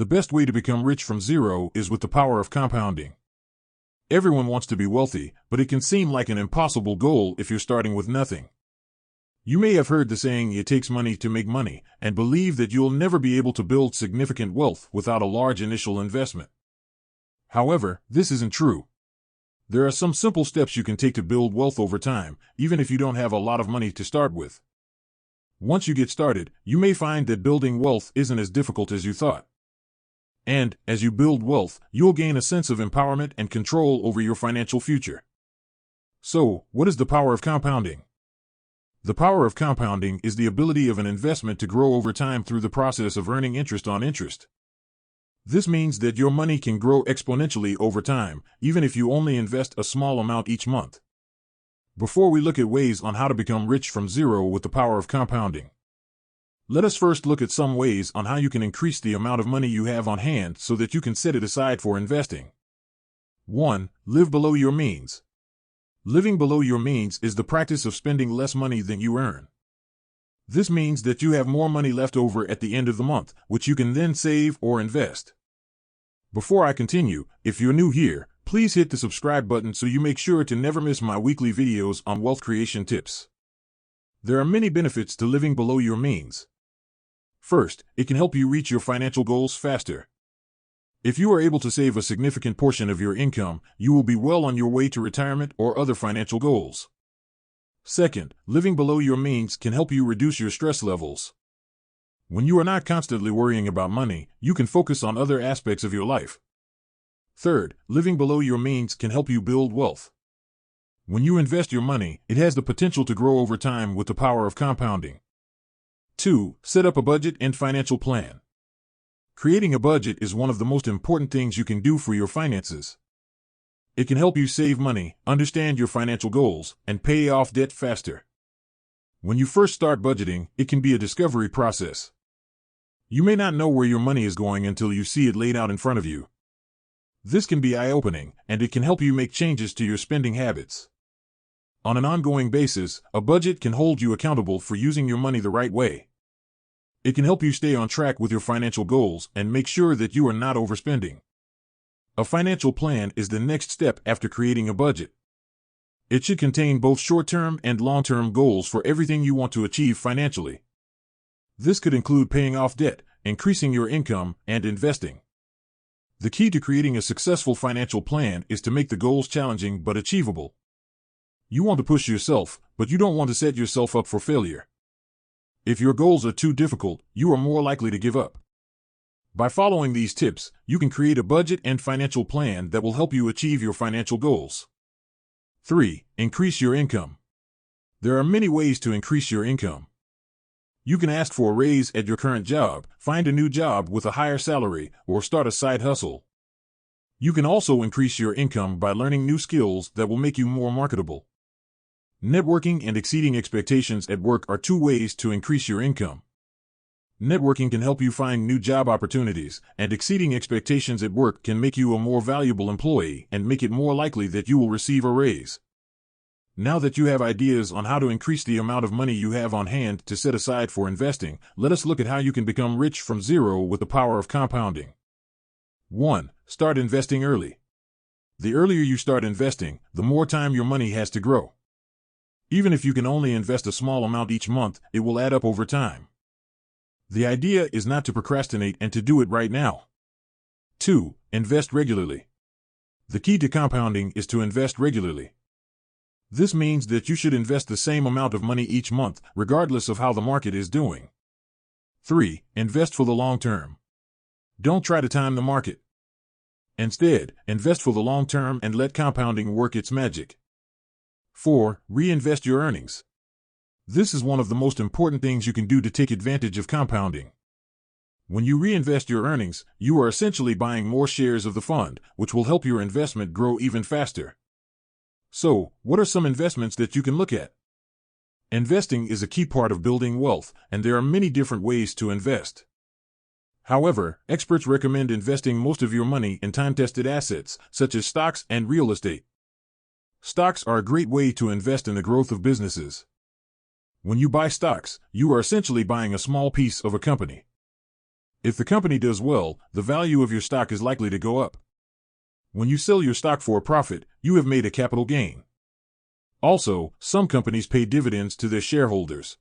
The best way to become rich from zero is with the power of compounding. Everyone wants to be wealthy, but it can seem like an impossible goal if you're starting with nothing. You may have heard the saying, it takes money to make money, and believe that you'll never be able to build significant wealth without a large initial investment. However, this isn't true. There are some simple steps you can take to build wealth over time, even if you don't have a lot of money to start with. Once you get started, you may find that building wealth isn't as difficult as you thought. And, as you build wealth, you'll gain a sense of empowerment and control over your financial future. So, what is the power of compounding? The power of compounding is the ability of an investment to grow over time through the process of earning interest on interest. This means that your money can grow exponentially over time, even if you only invest a small amount each month. Before we look at ways on how to become rich from zero with the power of compounding, let us first look at some ways on how you can increase the amount of money you have on hand so that you can set it aside for investing. 1. Live below your means. Living below your means is the practice of spending less money than you earn. This means that you have more money left over at the end of the month, which you can then save or invest. Before I continue, if you're new here, please hit the subscribe button so you make sure to never miss my weekly videos on wealth creation tips. There are many benefits to living below your means. First, it can help you reach your financial goals faster. If you are able to save a significant portion of your income, you will be well on your way to retirement or other financial goals. Second, living below your means can help you reduce your stress levels. When you are not constantly worrying about money, you can focus on other aspects of your life. Third, living below your means can help you build wealth. When you invest your money, it has the potential to grow over time with the power of compounding. 2. Set up a budget and financial plan. Creating a budget is one of the most important things you can do for your finances. It can help you save money, understand your financial goals, and pay off debt faster. When you first start budgeting, it can be a discovery process. You may not know where your money is going until you see it laid out in front of you. This can be eye-opening, and it can help you make changes to your spending habits. On an ongoing basis, a budget can hold you accountable for using your money the right way. It can help you stay on track with your financial goals and make sure that you are not overspending. A financial plan is the next step after creating a budget. It should contain both short-term and long-term goals for everything you want to achieve financially. This could include paying off debt, increasing your income, and investing. The key to creating a successful financial plan is to make the goals challenging but achievable. You want to push yourself, but you don't want to set yourself up for failure. If your goals are too difficult, you are more likely to give up. By following these tips, you can create a budget and financial plan that will help you achieve your financial goals. 3. Increase your income. There are many ways to increase your income. You can ask for a raise at your current job, find a new job with a higher salary, or start a side hustle. You can also increase your income by learning new skills that will make you more marketable. Networking and exceeding expectations at work are two ways to increase your income. Networking can help you find new job opportunities, and exceeding expectations at work can make you a more valuable employee and make it more likely that you will receive a raise. Now that you have ideas on how to increase the amount of money you have on hand to set aside for investing, let us look at how you can become rich from zero with the power of compounding. 1. Start investing early. The earlier you start investing, the more time your money has to grow. Even if you can only invest a small amount each month, it will add up over time. The idea is not to procrastinate and to do it right now. 2. Invest regularly. The key to compounding is to invest regularly. This means that you should invest the same amount of money each month, regardless of how the market is doing. 3. Invest for the long term. Don't try to time the market. Instead, invest for the long term and let compounding work its magic. 4. Reinvest your earnings. This is one of the most important things you can do to take advantage of compounding. When you reinvest your earnings, you are essentially buying more shares of the fund, which will help your investment grow even faster. So, what are some investments that you can look at? Investing is a key part of building wealth, and there are many different ways to invest. However, experts recommend investing most of your money in time-tested assets, such as stocks and real estate. Stocks are a great way to invest in the growth of businesses. When you buy stocks, you are essentially buying a small piece of a company. If the company does well, the value of your stock is likely to go up. When you sell your stock for a profit, you have made a capital gain. Also, some companies pay dividends to their shareholders.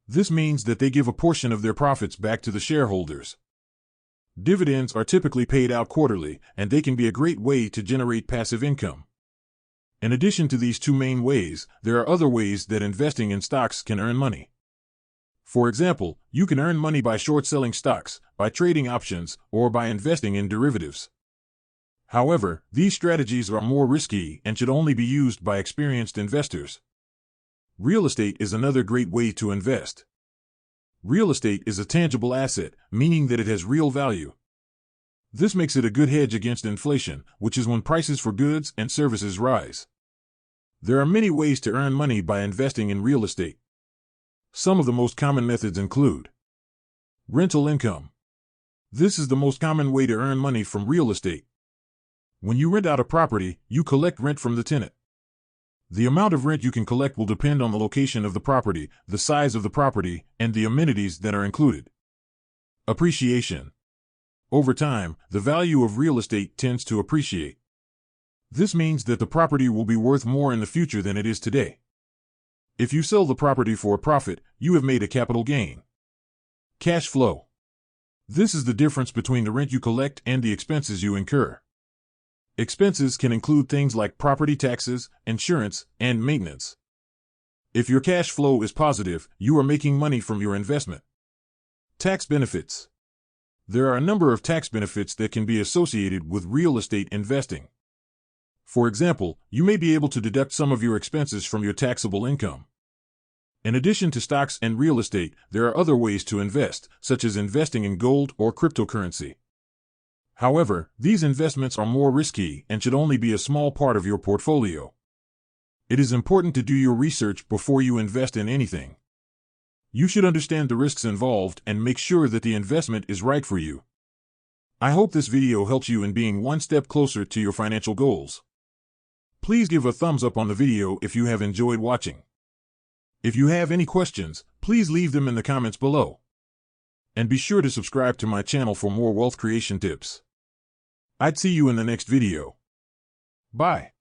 This means that they give a portion of their profits back to the shareholders. Dividends are typically paid out quarterly, and they can be a great way to generate passive income. In addition to these two main ways, there are other ways that investing in stocks can earn money. For example, you can earn money by short-selling stocks, by trading options, or by investing in derivatives. However, these strategies are more risky and should only be used by experienced investors. Real estate is another great way to invest. Real estate is a tangible asset, meaning that it has real value. This makes it a good hedge against inflation, which is when prices for goods and services rise. There are many ways to earn money by investing in real estate. Some of the most common methods include rental income. This is the most common way to earn money from real estate. When you rent out a property, you collect rent from the tenant. The amount of rent you can collect will depend on the location of the property, the size of the property, and the amenities that are included. Appreciation. Over time, the value of real estate tends to appreciate. This means that the property will be worth more in the future than it is today. If you sell the property for a profit, you have made a capital gain. Cash flow. This is the difference between the rent you collect and the expenses you incur. Expenses can include things like property taxes, insurance, and maintenance. If your cash flow is positive, you are making money from your investment. Tax benefits. There are a number of tax benefits that can be associated with real estate investing. For example, you may be able to deduct some of your expenses from your taxable income. In addition to stocks and real estate, there are other ways to invest, such as investing in gold or cryptocurrency. However, these investments are more risky and should only be a small part of your portfolio. It is important to do your research before you invest in anything. You should understand the risks involved and make sure that the investment is right for you. I hope this video helps you in being one step closer to your financial goals. Please give a thumbs up on the video if you have enjoyed watching. If you have any questions, please leave them in the comments below. And be sure to subscribe to my channel for more wealth creation tips. I'd see you in the next video. Bye.